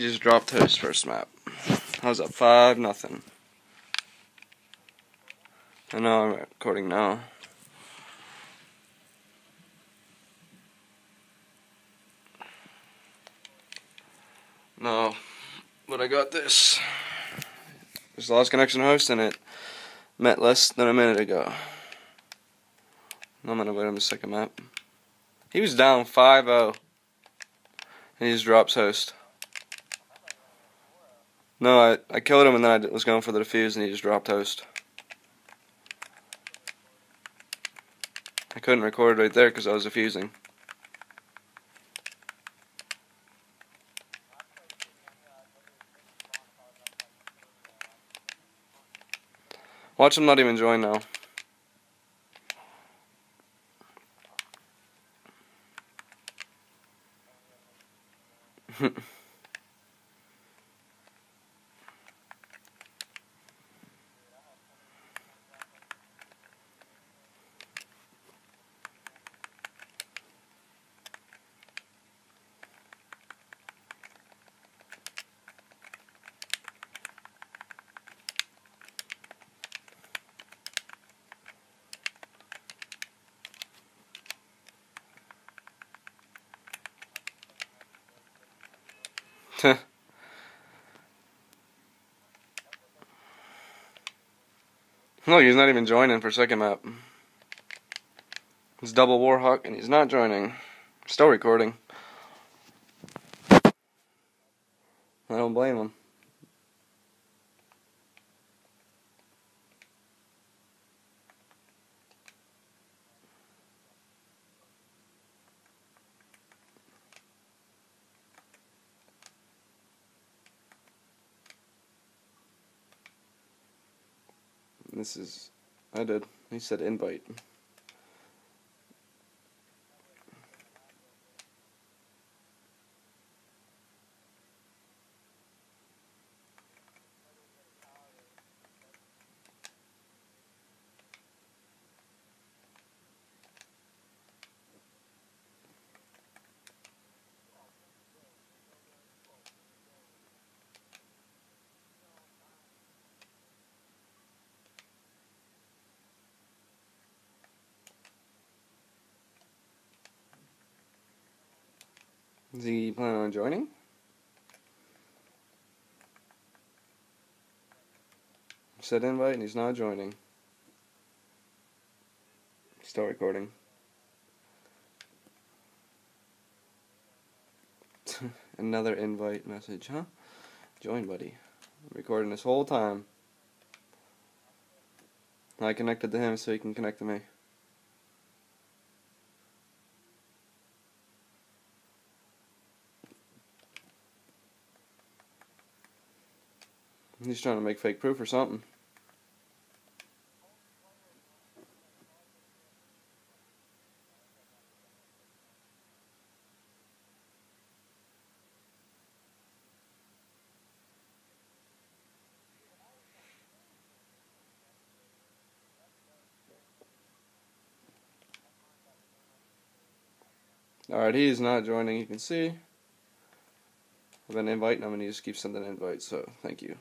just dropped host first map. I was up 5-0. I know I'm recording now. No, but I got this. There's lost connection host and it met less than a minute ago. I'm gonna wait on the second map. He was down 5-0 and he just drops host. No, I killed him and then I was going for the defuse and he just dropped host. I couldn't record right there because I was defusing. Watch him not even join now. Look, he's not even joining for second map. It's double Warhawk and he's not joining. Still recording. I don't blame him. I did. He said invite. Is he planning on joining? Said invite and he's not joining. Still recording. Another invite message, huh? Join, buddy. I'm recording this whole time. I connected to him so he can connect to me. He's trying to make fake proof or something. Alright, he is not joining, you can see. I've been inviting him and he just keeps sending invites, so thank you.